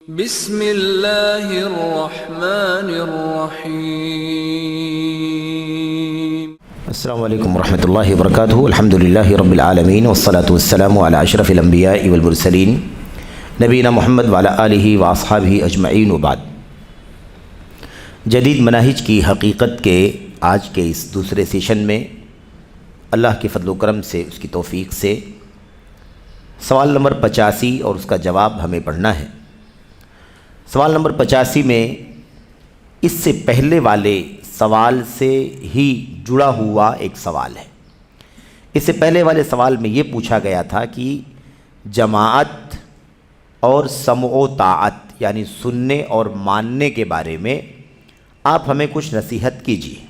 بسم اللہ الرحمن الرحیم۔ السلام علیکم ورحمۃ اللہ وبرکاتہ۔ الحمدللہ رب العالمین والصلاة والسلام علی اشرف الانبیاء والمرسلین نبینا محمد وعلی آلہ واصحابہ اجمعین وبعد۔ جدید مناہج کی حقیقت کے آج کے اس دوسرے سیشن میں اللہ کے فضل و کرم سے، اس کی توفیق سے سوال نمبر 85 اور اس کا جواب ہمیں پڑھنا ہے۔ سوال نمبر 85 میں اس سے پہلے والے سوال سے ہی جڑا ہوا ایک سوال ہے۔ اس سے پہلے والے سوال میں یہ پوچھا گیا تھا کہ جماعت اور سمع و طاعت یعنی سننے اور ماننے کے بارے میں آپ ہمیں کچھ نصیحت کیجیے۔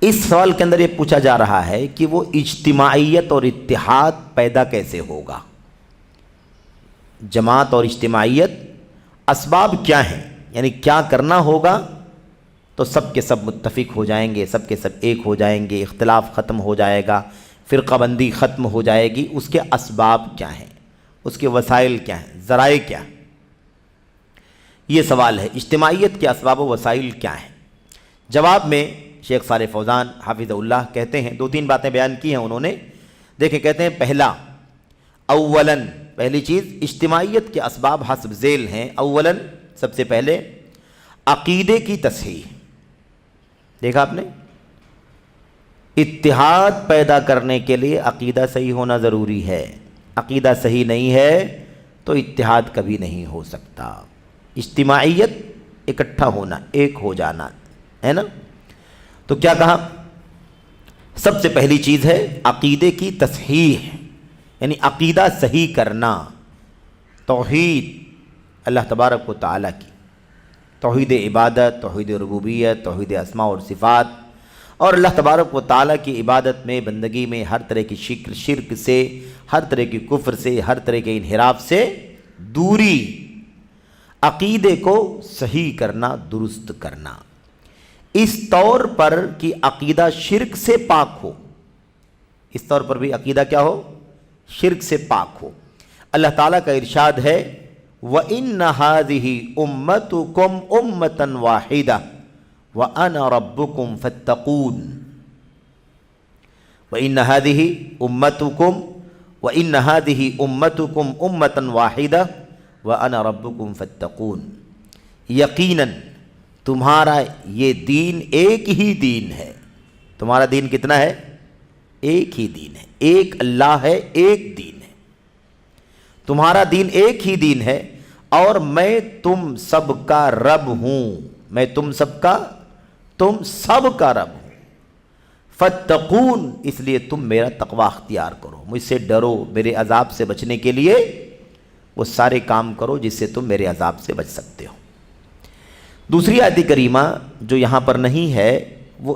اس سوال کے اندر یہ پوچھا جا رہا ہے کہ وہ اجتماعیت اور اتحاد پیدا کیسے ہوگا؟ جماعت اور اجتماعیت اسباب کیا ہیں، یعنی کیا کرنا ہوگا تو سب کے سب متفق ہو جائیں گے، سب کے سب ایک ہو جائیں گے، اختلاف ختم ہو جائے گا، فرقہ بندی ختم ہو جائے گی۔ اس کے اسباب کیا ہیں، اس کے وسائل کیا ہیں، ذرائع کیا ہیں؟ یہ سوال ہے، اجتماعیت کے اسباب و وسائل کیا ہیں؟ جواب میں شیخ صالح فوزان حافظ اللہ کہتے ہیں، دو تین باتیں بیان کی ہیں انہوں نے۔ دیکھیں، کہتے ہیں پہلا، اولاً پہلی چیز اجتماعیت کے اسباب حسب ذیل ہیں۔ اولاً سب سے پہلے عقیدے کی تصحیح۔ دیکھا آپ نے، اتحاد پیدا کرنے کے لیے عقیدہ صحیح ہونا ضروری ہے۔ عقیدہ صحیح نہیں ہے تو اتحاد کبھی نہیں ہو سکتا۔ اجتماعیت اکٹھا ہونا، ایک ہو جانا ہے نا۔ تو کیا کہا؟ سب سے پہلی چیز ہے عقیدے کی تصحیح، یعنی عقیدہ صحیح کرنا۔ توحید اللہ تبارک و تعالیٰ کی، توحید عبادت، توحید ربوبیت، توحید اسماء اور صفات، اور اللہ تبارک و تعالیٰ کی عبادت میں، بندگی میں ہر طرح کی شرک سے، ہر طرح کی کفر سے، ہر طرح کے انحراف سے دوری۔ عقیدے کو صحیح کرنا، درست کرنا، اس طور پر کہ عقیدہ شرک سے پاک ہو۔ اس طور پر بھی عقیدہ کیا ہو؟ شرک سے پاک ہو۔ اللہ تعالیٰ کا ارشاد ہے، وَإِنَّ هَذِهِ أُمَّتُكُمْ أُمَّةً وَاحِدَةً وَأَنَا رَبُّكُمْ فَاتَّقُونِ۔ وَإِنَّ هَذِهِ أُمَّتُكُمْ أُمَّةً وَاحِدَةً وَأَنَا رَبُّكُمْ فَاتَّقُونِ۔ یقیناً تمہارا یہ دین ایک ہی دین ہے۔ تمہارا دین کتنا ہے؟ ایک ہی دین ہے، ایک اللہ ہے، ایک دین ہے۔ تمہارا دین ایک ہی دین ہے اور میں تم سب کا رب ہوں۔ میں تم سب کا رب ہوں۔ فاتقون، اس لیے تم میرا تقوی اختیار کرو، مجھ سے ڈرو، میرے عذاب سے بچنے کے لیے وہ سارے کام کرو جس سے تم میرے عذاب سے بچ سکتے ہو۔ دوسری آیت کریمہ جو یہاں پر نہیں ہے وہ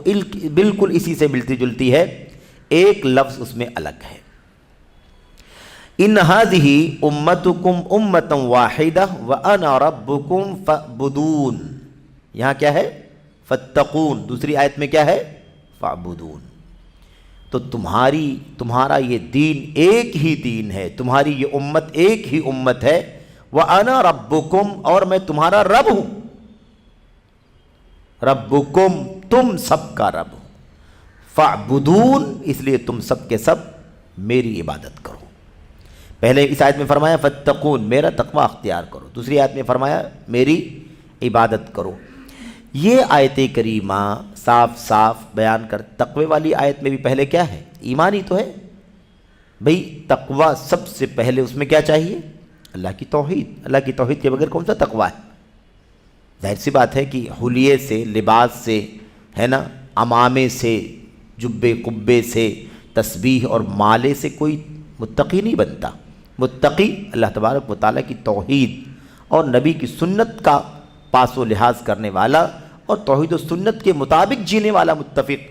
بالکل اسی سے ملتی جلتی ہے، ایک لفظ اس میں الگ ہے۔ ان هذه امتکم امۃ واحدہ وانا ربکم فاعبدون۔ یہاں کیا ہے؟ فاتقون۔ دوسری آیت میں کیا ہے؟ فاعبدون۔ تو تمہارا یہ دین ایک ہی دین ہے، تمہاری یہ امت ایک ہی امت ہے۔ وانا ربکم، اور میں تمہارا رب ہوں۔ ربکم، تم سب کا رب ہو۔ فاعبدون، اس لیے تم سب کے سب میری عبادت کرو۔ پہلے اس آیت میں فرمایا فاتقون، میرا تقوی اختیار کرو۔ دوسری آیت میں فرمایا میری عبادت کرو۔ یہ آیت کریمہ صاف صاف بیان کر، تقوی والی آیت میں بھی پہلے کیا ہے؟ ایمان ہی تو ہے بھئی۔ تقوی سب سے پہلے اس میں کیا چاہیے؟ اللہ کی توحید۔ اللہ کی توحید کے بغیر کون سا تقوی ہے؟ ظاہر سی بات ہے کہ حلیے سے، لباس سے، ہے نا، عمامے سے، جبے قبے سے، تسبیح اور مالے سے کوئی متقی نہیں بنتا۔ متقی اللہ تبارک و تعالیٰ کی توحید اور نبی کی سنت کا پاس و لحاظ کرنے والا اور توحید و سنت کے مطابق جینے والا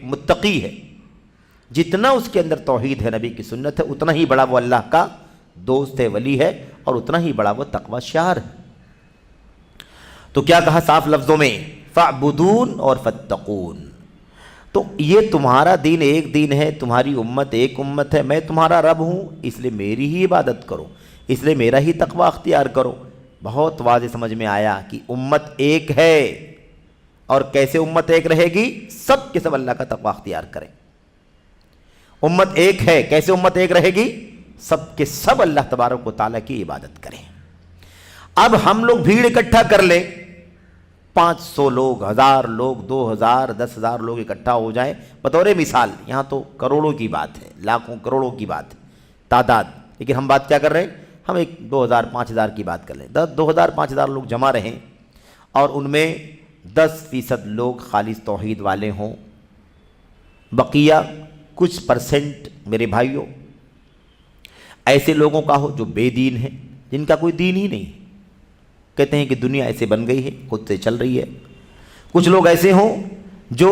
متقی ہے۔ جتنا اس کے اندر توحید ہے، نبی کی سنت ہے، اتنا ہی بڑا وہ اللہ کا دوست ہے، ولی ہے، اور اتنا ہی بڑا وہ تقوی شعار ہے۔ تو کیا کہا صاف لفظوں میں؟ فاعبدون اور فاتقون۔ تو یہ تمہارا دین ایک دین ہے، تمہاری امت ایک امت ہے، میں تمہارا رب ہوں، اس لیے میری ہی عبادت کرو، اس لیے میرا ہی تقوی اختیار کرو۔ بہت واضح سمجھ میں آیا کہ امت ایک ہے، اور کیسے امت ایک رہے گی؟ سب کے سب اللہ کا تقوی اختیار کریں۔ امت ایک ہے، کیسے امت ایک رہے گی؟ سب کے سب اللہ تبارک و تعالیٰ کی عبادت کریں۔ اب ہم لوگ بھیڑ اکٹھا کر لیں، 500 لوگ، 1000 لوگ، 2000، 10,000 لوگ اکٹھا ہو جائیں بطور مثال، یہاں تو کروڑوں کی بات ہے، لاکھوں کروڑوں کی بات ہے تعداد، لیکن ہم بات کیا کر رہے ہیں؟ ہم ایک 2000 5000 کی بات کر لیں۔ 2000 5000 لوگ جمع رہیں اور ان میں 10% لوگ خالص توحید والے ہوں، بقیہ کچھ پرسنٹ میرے بھائیوں ایسے لوگوں کا ہو جو بے دین ہیں، جن کا کوئی دین ہی نہیں، کہتے ہیں کہ دنیا ایسے بن گئی ہے، خود سے چل رہی ہے۔ کچھ لوگ ایسے ہوں جو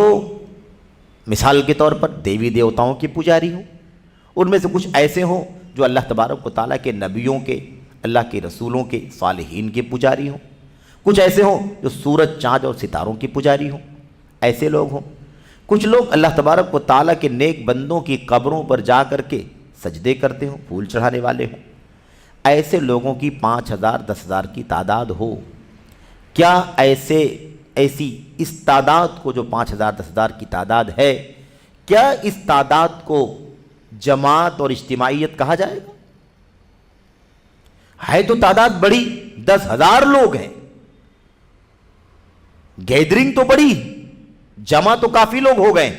مثال کے طور پر دیوی دیوتاؤں کے پجاری ہوں، ان میں سے کچھ ایسے ہوں جو اللہ تبارک و تعالیٰ کے نبیوں کے، اللہ کے رسولوں کے، صالحین کے پجاری ہوں، کچھ ایسے ہوں جو سورج چاند اور ستاروں کے پجاری ہوں، ایسے لوگ ہوں۔ کچھ لوگ اللہ تبارک و تعالیٰ کے نیک بندوں کی قبروں پر جا کر کے سجدے کرتے ہوں، پھول چڑھانے والے ہوں۔ ایسے لوگوں کی 5000 10,000 کی تعداد ہو، کیا ایسی اس تعداد کو جو 5000 10,000 کی تعداد ہے، کیا اس تعداد کو جماعت اور اجتماعیت کہا جائے گا؟ ہے تو تعداد بڑی، 10,000 لوگ ہیں، گیدرنگ تو بڑی، جمع تو کافی لوگ ہو گئے،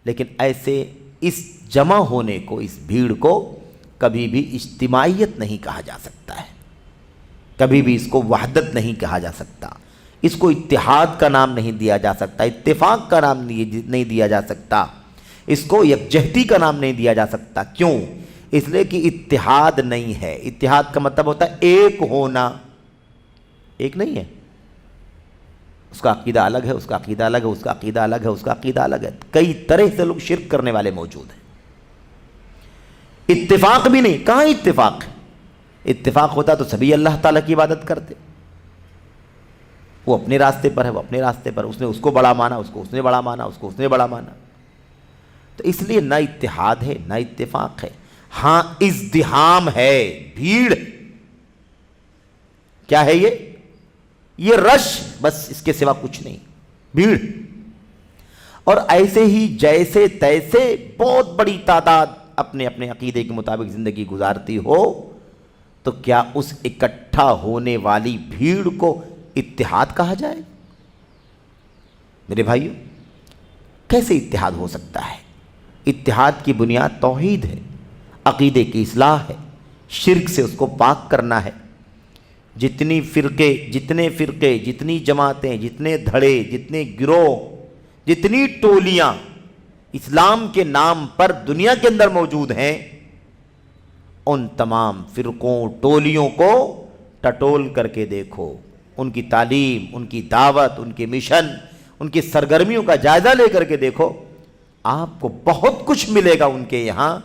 لیکن ایسے اس جمع ہونے کو، اس بھیڑ کو کبھی بھی اجتماعیت نہیں کہا جا سکتا ہے، کبھی بھی اس کو وحدت نہیں کہا جا سکتا، اس کو اتحاد کا نام نہیں دیا جا سکتا، اتفاق کا نام نہیں دیا جا سکتا، اس کو یکجہتی کا نام نہیں دیا جا سکتا۔ کیوں؟ اس لیے کہ اتحاد نہیں ہے۔ اتحاد کا مطلب ہوتا ہے ایک ہونا، ایک نہیں ہے، اس کا عقیدہ الگ ہے، اس کا عقیدہ الگ ہے، اس کا عقیدہ الگ ہے، اس کا عقیدہ الگ ہے، کئی طرح سے لوگ شرک کرنے والے موجود ہیں۔ اتفاق بھی نہیں، کہاں اتفاق ہے؟ اتفاق ہوتا تو سبھی اللہ تعالیٰ کی عبادت کرتے، وہ اپنے راستے پر ہے، وہ اپنے راستے پر، اس نے اس کو بڑا مانا، اس کو اس نے بڑا مانا، اس کو اس نے بڑا مانا، تو اس لیے نہ اتحاد ہے نہ اتفاق ہے۔ ہاں ازدحام ہے، بھیڑ، کیا ہے یہ رش، بس اس کے سوا کچھ نہیں، بھیڑ۔ اور ایسے ہی جیسے تیسے بہت بڑی تعداد اپنے اپنے عقیدے کے مطابق زندگی گزارتی ہو، تو کیا اس اکٹھا ہونے والی بھیڑ کو اتحاد کہا جائے؟ میرے بھائیو، کیسے اتحاد ہو سکتا ہے؟ اتحاد کی بنیاد توحید ہے، عقیدے کی اصلاح ہے، شرک سے اس کو پاک کرنا ہے۔ جتنے فرقے، جتنی جماعتیں، جتنے دھڑے، جتنے گروہ، جتنی ٹولیاں اسلام کے نام پر دنیا کے اندر موجود ہیں، ان تمام فرقوں، ٹولیوں کو ٹٹول کر کے دیکھو، ان کی تعلیم، ان کی دعوت، ان کے مشن، ان کی سرگرمیوں کا جائزہ لے کر کے دیکھو، آپ کو بہت کچھ ملے گا ان کے یہاں،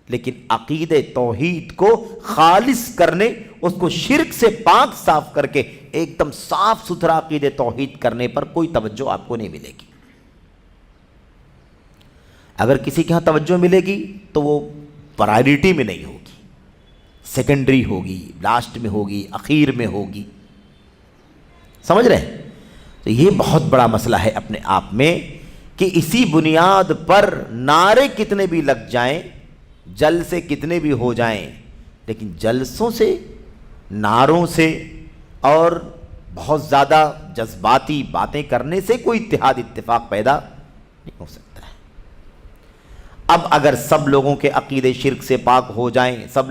لیکن عقیدے توحید کو خالص کرنے، اس کو شرک سے پاک صاف کر کے ایک دم صاف ستھرا عقیدے توحید کرنے پر کوئی توجہ آپ کو نہیں ملے گی۔ اگر کسی کے ہاں توجہ ملے گی تو وہ پرائرٹی میں نہیں ہوگی، سیکنڈری ہوگی، لاسٹ میں ہوگی، اخیر میں ہوگی، سمجھ رہے ہیں؟ تو یہ بہت بڑا مسئلہ ہے اپنے آپ میں، کہ اسی بنیاد پر نعرے کتنے بھی لگ جائیں، جلسے کتنے بھی ہو جائیں، لیکن جلسوں سے، نعروں سے اور بہت زیادہ جذباتی باتیں کرنے سے کوئی اتحاد اتفاق پیدا نہیں ہو سکتا ہے۔ اب اگر سب لوگوں کے عقیدے شرک سے پاک ہو جائیں، سب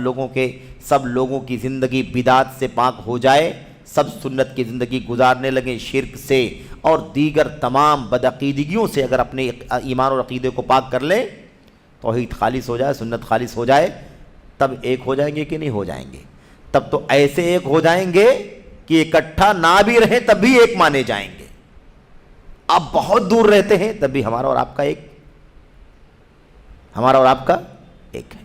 لوگوں کی زندگی بدعات سے پاک ہو جائے، سب سنت کی زندگی گزارنے لگیں شرک سے اور دیگر تمام بدعقیدگیوں سے، اگر اپنے ایمان اور عقیدے کو پاک کر لیں، توحید خالص ہو جائے، سنت خالص ہو جائے، تب ایک ہو جائیں گے کہ نہیں ہو جائیں گے؟ تب تو ایسے ایک ہو جائیں گے کہ اکٹھا نہ بھی رہیں تب بھی ایک مانے جائیں گے۔ آپ بہت دور رہتے ہیں تب بھی ہمارا اور آپ کا ایک ہے۔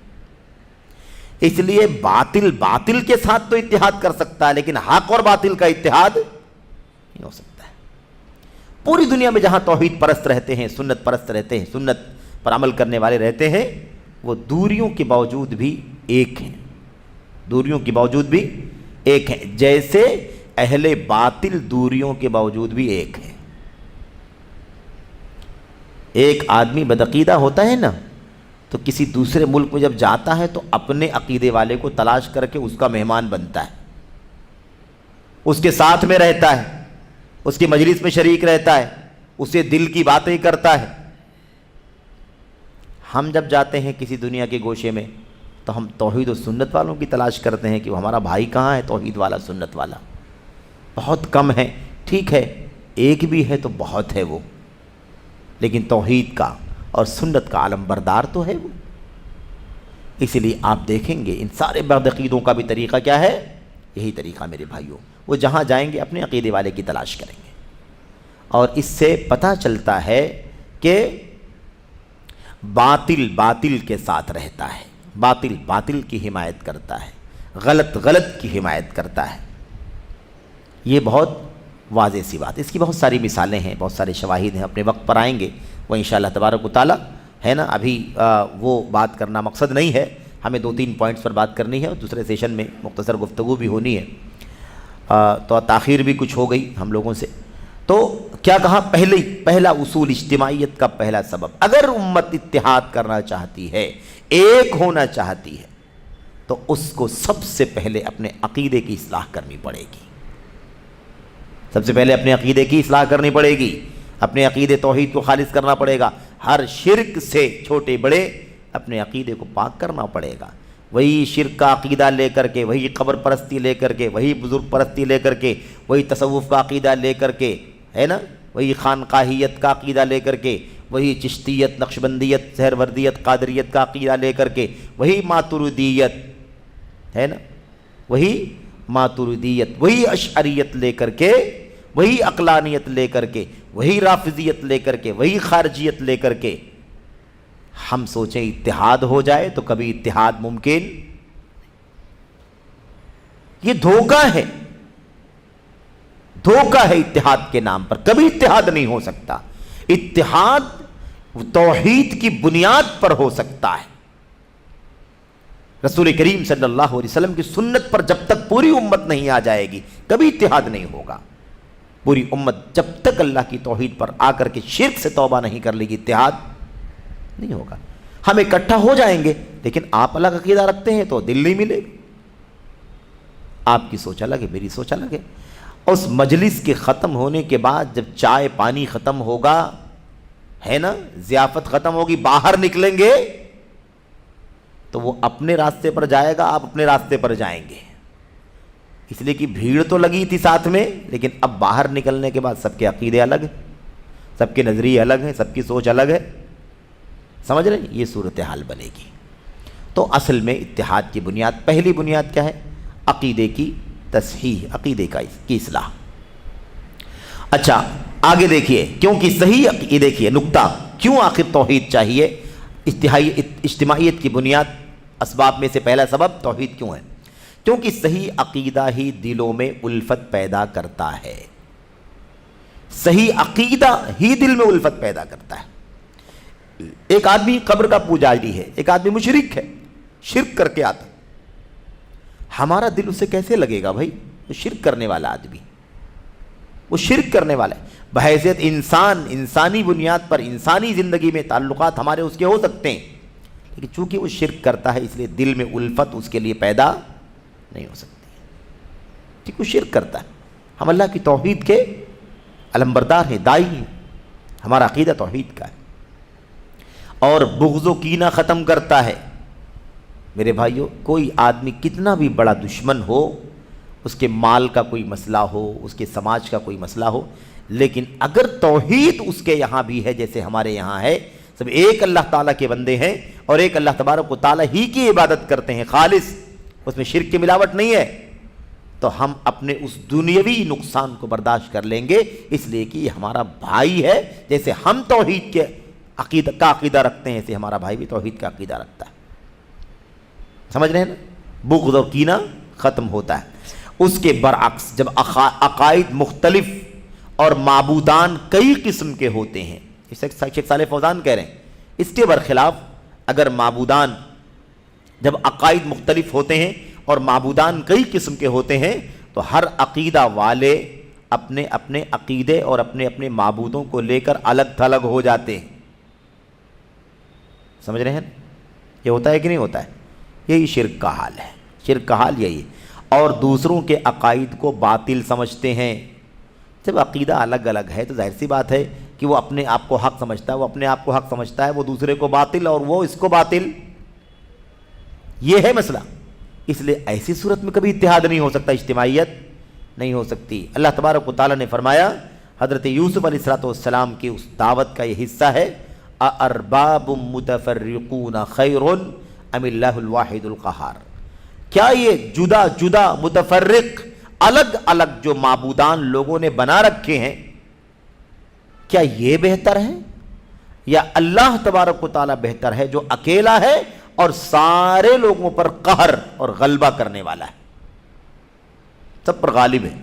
اس لیے باطل کے ساتھ تو اتحاد کر سکتا ہے، لیکن حق اور باطل کا اتحاد نہیں ہو سکتا ہے۔ پوری دنیا میں جہاں توحید پرست رہتے ہیں، سنت پرست رہتے ہیں، سنت پر عمل کرنے والے رہتے ہیں، وہ دوریوں کے باوجود بھی ایک ہیں، دوریوں کے باوجود بھی ایک ہیں، جیسے اہل باطل دوریوں کے باوجود بھی ایک ہیں۔ ایک آدمی بدعقیدہ ہوتا ہے نا، تو کسی دوسرے ملک میں جب جاتا ہے تو اپنے عقیدے والے کو تلاش کر کے اس کا مہمان بنتا ہے، اس کے ساتھ میں رہتا ہے، اس کی مجلس میں شریک رہتا ہے، اسے دل کی باتیں کرتا ہے۔ ہم جب جاتے ہیں کسی دنیا کے گوشے میں تو ہم توحید و سنت والوں کی تلاش کرتے ہیں کہ وہ ہمارا بھائی کہاں ہے، توحید والا، سنت والا۔ بہت کم ہے، ٹھیک ہے، ایک بھی ہے تو بہت ہے وہ، لیکن توحید کا اور سنت کا عالم بردار تو ہے وہ۔ اسی لیے آپ دیکھیں گے ان سارے بدعقیدوں کا بھی طریقہ کیا ہے؟ یہی طریقہ میرے بھائیوں، وہ جہاں جائیں گے اپنے عقیدے والے کی تلاش کریں گے، اور اس سے پتہ چلتا ہے کہ باطل باطل کے ساتھ رہتا ہے، باطل باطل کی حمایت کرتا ہے، غلط غلط کی حمایت کرتا ہے۔ یہ بہت واضح سی بات، اس کی بہت ساری مثالیں ہیں، بہت سارے شواہد ہیں، اپنے وقت پر آئیں گے وہ انشاءاللہ تبارک و تعالی، ہے نا۔ ابھی وہ بات کرنا مقصد نہیں ہے، ہمیں 2-3 پوائنٹس پر بات کرنی ہے اور دوسرے سیشن میں مختصر گفتگو بھی ہونی ہے، تو تاخیر بھی کچھ ہو گئی ہم لوگوں سے۔ تو کیا کہا؟ پہلا اصول اجتماعیت کا پہلا سبب، اگر امت اتحاد کرنا چاہتی ہے، ایک ہونا چاہتی ہے، تو اس کو سب سے پہلے اپنے عقیدے کی اصلاح کرنی پڑے گی۔ سب سے پہلے اپنے عقیدے کی اصلاح کرنی پڑے گی، اپنے عقیدے توحید کو خالص کرنا پڑے گا، ہر شرک سے چھوٹے بڑے اپنے عقیدے کو پاک کرنا پڑے گا۔ وہی شرک کا عقیدہ لے کر کے، وہی قبر پرستی لے کر کے، وہی بزرگ پرستی لے کر کے، وہی تصوف کا عقیدہ لے کر کے، ہے نا، وہی خانقاہیت کا عقیدہ لے کر کے، وہی چشتیت، نقشبندیت، سہروردیت، قادریت کا عقیدہ لے کر کے، وہی ماتریدیت، ہے نا، وہی ماتریدیت، وہی اشعریت لے کر کے، وہی عقلانیت لے کر کے، وہی رافضیت لے کر کے، وہی خارجیت لے کر کے ہم سوچیں اتحاد ہو جائے تو کبھی اتحاد ممکن؟ یہ دھوکہ ہے، دھوکہ ہے اتحاد کے نام پر، کبھی اتحاد نہیں ہو سکتا۔ اتحاد توحید کی بنیاد پر ہو سکتا ہے۔ رسول کریم صلی اللہ علیہ وسلم کی سنت پر جب تک پوری امت نہیں آ جائے گی کبھی اتحاد نہیں ہوگا۔ پوری امت جب تک اللہ کی توحید پر آ کر کے شرک سے توبہ نہیں کر لے گی اتحاد نہیں ہوگا۔ ہم اکٹھا ہو جائیں گے لیکن آپ الگ عقیدہ رکھتے ہیں تو دل نہیں ملے گا، آپ کی سوچ الگ ہے، میری سوچ الگ ہے۔ اس مجلس کے ختم ہونے کے بعد جب چائے پانی ختم ہوگا، ہے نا، ضیافت ختم ہوگی، باہر نکلیں گے تو وہ اپنے راستے پر جائے گا، آپ اپنے راستے پر جائیں گے، اس لیے کہ بھیڑ تو لگی تھی ساتھ میں، لیکن اب باہر نکلنے کے بعد سب کے عقیدے الگ ہیں، سب کے نظریے الگ ہیں، سب کی سوچ الگ ہے، سمجھ رہے ہیں؟ یہ صورتحال بنے گی۔ تو اصل میں اتحاد کی بنیاد، پہلی بنیاد کیا ہے؟ عقیدے کی تصحیح، عقیدے کی اصلاح۔ اچھا آگے دیکھیے، کیونکہ صحیح عقیدے کی نقطہ، کیوں آخر توحید چاہیے؟ اجتماعیت کی بنیاد اسباب میں سے پہلا سبب توحید کیوں ہے؟ کیونکہ صحیح عقیدہ ہی دلوں میں الفت پیدا کرتا ہے، صحیح عقیدہ ہی دل میں الفت پیدا کرتا ہے۔ ایک آدمی قبر کا پجاری ہے، ایک آدمی مشرک ہے، شرک کر کے آتا، ہمارا دل اسے کیسے لگے گا بھائی؟ وہ شرک کرنے والا آدمی، وہ شرک کرنے والا ہے۔ بحیثیت انسان، انسانی بنیاد پر انسانی زندگی میں تعلقات ہمارے اس کے ہو سکتے ہیں، لیکن چونکہ وہ شرک کرتا ہے اس لیے دل میں الفت اس کے لیے پیدا نہیں ہو سکتی، ٹھیک، وہ شرک کرتا ہے۔ ہم اللہ کی توحید کے علمبردار ہیں، داعی ہیں، ہمارا عقیدہ توحید کا ہے، اور بغض و کینہ ختم کرتا ہے۔ میرے بھائیوں، کوئی آدمی کتنا بھی بڑا دشمن ہو، اس کے مال کا کوئی مسئلہ ہو، اس کے سماج کا کوئی مسئلہ ہو، لیکن اگر توحید اس کے یہاں بھی ہے جیسے ہمارے یہاں ہے، سب ایک اللہ تعالیٰ کے بندے ہیں اور ایک اللہ تبارک و تعالیٰ ہی کی عبادت کرتے ہیں خالص، اس میں شرک کی ملاوٹ نہیں ہے، تو ہم اپنے اس دنیاوی نقصان کو برداشت کر لیں گے، اس لیے کہ یہ ہمارا بھائی ہے۔ جیسے ہم توحید کے عقیدہ رکھتے ہیں، ایسے ہمارا بھائی بھی توحید کا عقیدہ رکھتا ہے، سمجھ رہے ہیں نا؟ بغض و کینہ ختم ہوتا ہے۔ اس کے برعکس جب عقائد مختلف اور معبودان کئی قسم کے ہوتے ہیں، شیخ صالح فوزان کہہ رہے ہیں، اس کے برخلاف اگر معبودان جب عقائد مختلف ہوتے ہیں اور معبودان کئی قسم کے ہوتے ہیں، تو ہر عقیدہ والے اپنے اپنے عقیدے اور اپنے اپنے معبودوں کو لے کر الگ تھلگ ہو جاتے ہیں۔ سمجھ رہے ہیں؟ یہ ہوتا ہے کہ نہیں ہوتا ہے؟ یہی شرک کا حال ہے، شرک کا حال یہی ہے، اور دوسروں کے عقائد کو باطل سمجھتے ہیں۔ جب عقیدہ الگ الگ ہے تو ظاہر سی بات ہے کہ وہ اپنے آپ کو حق سمجھتا ہے، وہ اپنے آپ کو حق سمجھتا ہے، وہ دوسرے کو باطل اور وہ اس کو باطل، یہ ہے مسئلہ۔ اس لیے ایسی صورت میں کبھی اتحاد نہیں ہو سکتا، اجتماعیت نہیں ہو سکتی۔ اللہ تبارک و تعالیٰ نے فرمایا، حضرت یوسف علیہ السلام کی اس دعوت کا یہ حصہ ہے، اَأَرْبَابٌ مُتَفَرِّقُونَ خَيْرٌ أَمِ اللَّهُ الْوَاحِدُ الْقَهَّارُ، کیا یہ جدا جدا متفرق الگ الگ جو معبودان لوگوں نے بنا رکھے ہیں، کیا یہ بہتر ہے یا اللہ تبارک و تعالیٰ بہتر ہے جو اکیلا ہے اور سارے لوگوں پر قہر اور غلبہ کرنے والا ہے، سب پر غالب ہے؟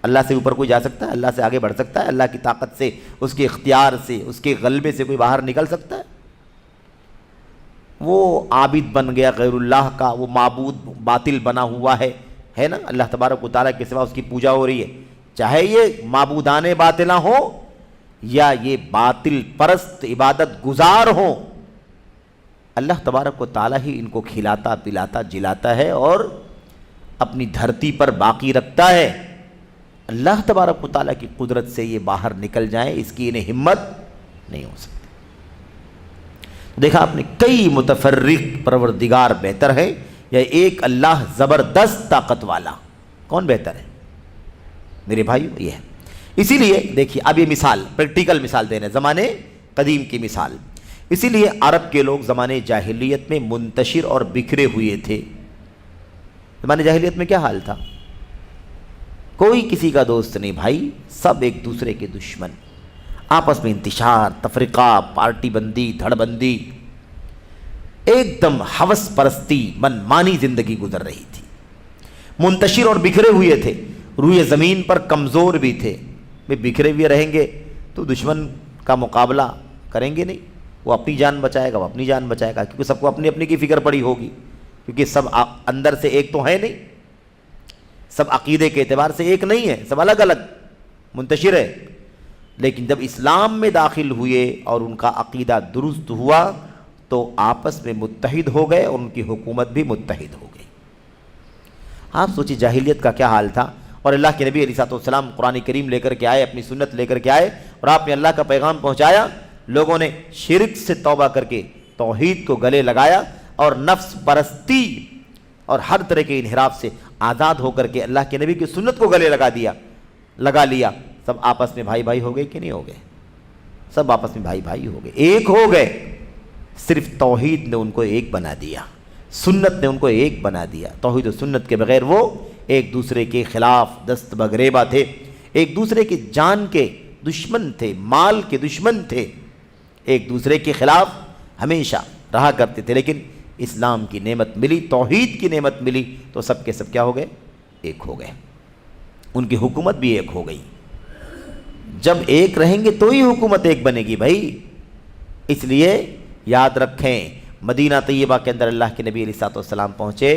اللہ سے اوپر کوئی جا سکتا ہے؟ اللہ سے آگے بڑھ سکتا ہے؟ اللہ کی طاقت سے، اس کے اختیار سے، اس کے غلبے سے کوئی باہر نکل سکتا ہے؟ وہ عابد بن گیا غیر اللہ کا، وہ معبود باطل بنا ہوا ہے نا، اللہ تبارک و تعالیٰ کے سوا اس کی پوجا ہو رہی ہے، چاہے یہ معبودان باطلہ ہوں یا یہ باطل پرست عبادت گزار ہوں، اللہ تبارک و تعالیٰ ہی ان کو کھلاتا پلاتا جلاتا ہے اور اپنی دھرتی پر باقی رکھتا ہے۔ اللہ تبارک و تعالیٰ کی قدرت سے یہ باہر نکل جائیں، اس کی انہیں ہمت نہیں ہو سکتی۔ دیکھا آپ نے، کئی متفرق پروردگار بہتر ہے یا ایک اللہ زبردست طاقت والا؟ کون بہتر ہے میرے بھائیو؟ یہ ہے۔ اسی لیے دیکھیے اب یہ مثال، پریکٹیکل مثال دے رہے ہیں، زمانے قدیم کی مثال۔ اسی لیے عرب کے لوگ زمانے جاہلیت میں منتشر اور بکھرے ہوئے تھے۔ زمانے جاہلیت میں کیا حال تھا؟ کوئی کسی کا دوست نہیں بھائی، سب ایک دوسرے کے دشمن، آپس میں انتشار، تفرقہ، پارٹی بندی، دھڑ بندی، ایک دم ہوس پرستی، من مانی زندگی گزر رہی تھی، منتشر اور بکھرے ہوئے تھے، روئے زمین پر کمزور بھی تھے۔ بکھرے ہوئے رہیں گے تو دشمن کا مقابلہ کریں گے نہیں، وہ اپنی جان بچائے گا، وہ اپنی جان بچائے گا، کیونکہ سب کو اپنی اپنی کی فکر پڑی ہوگی، کیونکہ سب اندر سے ایک تو ہے نہیں، سب عقیدے کے اعتبار سے ایک نہیں ہے، سب الگ الگ منتشر ہے۔ لیکن جب اسلام میں داخل ہوئے اور ان کا عقیدہ درست ہوا تو آپس میں متحد ہو گئے اور ان کی حکومت بھی متحد ہو گئی۔ آپ سوچیں جاہلیت کا کیا حال تھا، اور اللہ کے نبی علیہ السلام قرآن کریم لے کر کے آئے، اپنی سنت لے کر کے آئے، اور آپ نے اللہ کا پیغام پہنچایا، لوگوں نے شرک سے توبہ کر کے توحید کو گلے لگایا اور نفس پرستی اور ہر طرح کے انحراف سے آزاد ہو کر کے اللہ کے نبی کی سنت کو گلے لگا لیا۔ سب آپس میں بھائی بھائی ہو گئے کہ نہیں ہو گئے؟ سب آپس میں بھائی بھائی ہو گئے، ایک ہو گئے۔ صرف توحید نے ان کو ایک بنا دیا، سنت نے ان کو ایک بنا دیا۔ توحید و سنت کے بغیر وہ ایک دوسرے کے خلاف دست بگریبہ تھے، ایک دوسرے کی جان کے دشمن تھے، مال کے دشمن تھے، ایک دوسرے کے خلاف ہمیشہ رہا کرتے تھے۔ لیکن اسلام کی نعمت ملی، توحید کی نعمت ملی تو سب کے سب کیا ہو گئے؟ ایک ہو گئے، ان کی حکومت بھی ایک ہو گئی۔ جب ایک رہیں گے تو ہی حکومت ایک بنے گی بھائی۔ اس لیے یاد رکھیں، مدینہ طیبہ کے اندر اللہ کے نبی علیہ السلام پہنچے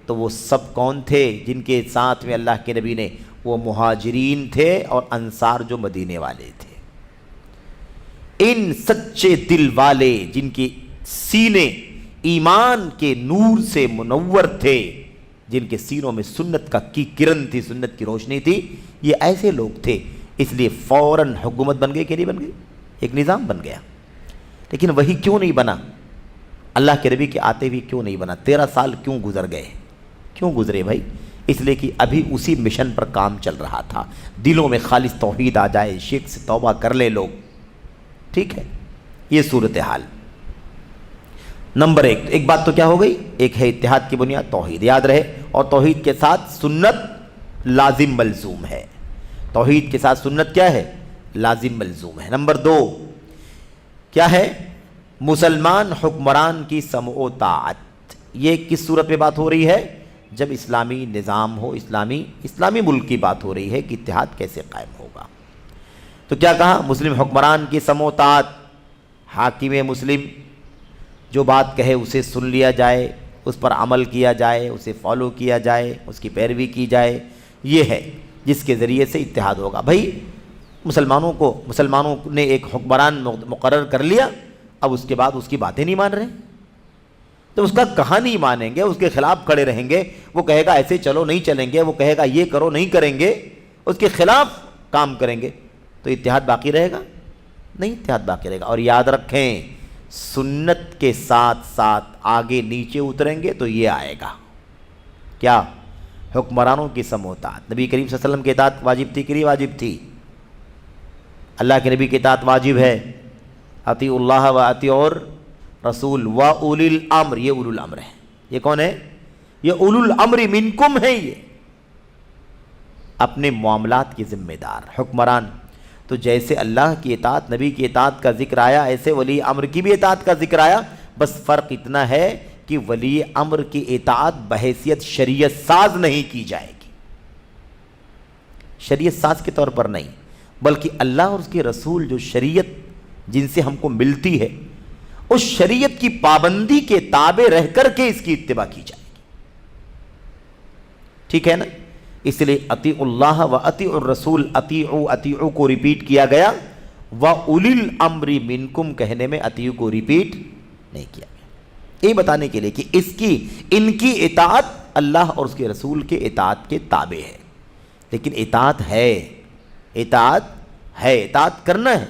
تو وہ سب کون تھے جن کے ساتھ میں اللہ کے نبی نے؟ وہ مہاجرین تھے اور انصار جو مدینے والے تھے، ان سچے دل والے جن کے سینے ایمان کے نور سے منور تھے، جن کے سینوں میں سنت کا کی کرن تھی، سنت کی روشنی تھی، یہ ایسے لوگ تھے۔ اس لیے فوراً حکومت بن گئی کہ نہیں بن گئی؟ ایک نظام بن گیا۔ لیکن وہی کیوں نہیں بنا؟ اللہ کے نبی کے آتے ہوئے کیوں نہیں بنا؟ 13 سال کیوں گزر گئے؟ کیوں گزرے بھائی؟ اس لیے کہ ابھی اسی مشن پر کام چل رہا تھا، دلوں میں خالص توحید آ جائے، شرک سے توبہ کر لے لوگ۔ ٹھیک ہے، یہ صورتحال نمبر ایک بات تو کیا ہو گئی؟ ایک ہے اتحاد کی بنیاد توحید، یاد رہے، اور توحید کے ساتھ سنت لازم ملزوم ہے۔ توحید کے ساتھ سنت کیا ہے؟ لازم ملزوم ہے۔ نمبر 2 کیا ہے؟ مسلمان حکمران کی سمع و طاعت۔ یہ کس صورت میں بات ہو رہی ہے؟ جب اسلامی نظام ہو، اسلامی ملک کی بات ہو رہی ہے کہ اتحاد کیسے قائم ہوگا۔ تو کیا کہا؟ مسلم حکمران کی سمع و طاعت، حاکم مسلم جو بات کہے اسے سن لیا جائے، اس پر عمل کیا جائے، اسے فالو کیا جائے، اس کی پیروی کی جائے، یہ ہے جس کے ذریعے سے اتحاد ہوگا۔ بھائی مسلمانوں نے ایک حکمران مقرر کر لیا، اب اس کے بعد اس کی باتیں نہیں مان رہے، تو اس کا کہاں نہیں مانیں گے، اس کے خلاف کھڑے رہیں گے، وہ کہے گا ایسے چلو نہیں چلیں گے، وہ کہے گا یہ کرو نہیں کریں گے، اس کے خلاف کام کریں گے، تو اتحاد باقی رہے گا؟ نہیں، اتحاد باقی رہے گا۔ اور یاد رکھیں، سنت کے ساتھ ساتھ آگے نیچے اتریں گے تو یہ آئے گا، کیا؟ حکمرانوں کی سموتات۔ نبی کریم صلی اللہ علیہ وسلم کی اطاعت واجب تھی کہ نہیں واجب تھی؟ اللہ کے نبی کی اطاعت واجب ہے، اطیعوا اللہ و اطیعوا الرسول و اولی الامر، یہ اولو الامر ہے۔ یہ کون ہے؟ یہ اولو الامر منکم ہے، یہ اپنے معاملات کی ذمہ دار حکمران۔ تو جیسے اللہ کی اطاعت، نبی کی اطاعت کا ذکر آیا، ایسے ولی امر کی بھی اطاعت کا ذکر آیا، بس فرق اتنا ہے کہ ولی امر کی اطاعت بحیثیت شریعت ساز نہیں کی جائے گی، شریعت ساز کے طور پر نہیں، بلکہ اللہ اور اس کے رسول جو شریعت جن سے ہم کو ملتی ہے، اس شریعت کی پابندی کے تابع رہ کر کے اس کی اتباع کی جائے گی، ٹھیک ہے نا؟ اس لیے اطیعوا اللہ و اطیعوا الرسول، اطیعوا کو ریپیٹ کیا گیا، و اولی الامر منکم کہنے میں اطیعوا کو ریپیٹ نہیں کیا گیا، یہ بتانے کے لیے کہ ان کی اطاعت اللہ اور اس کے رسول کے اطاعت کے تابع ہے، لیکن اطاعت کرنا ہے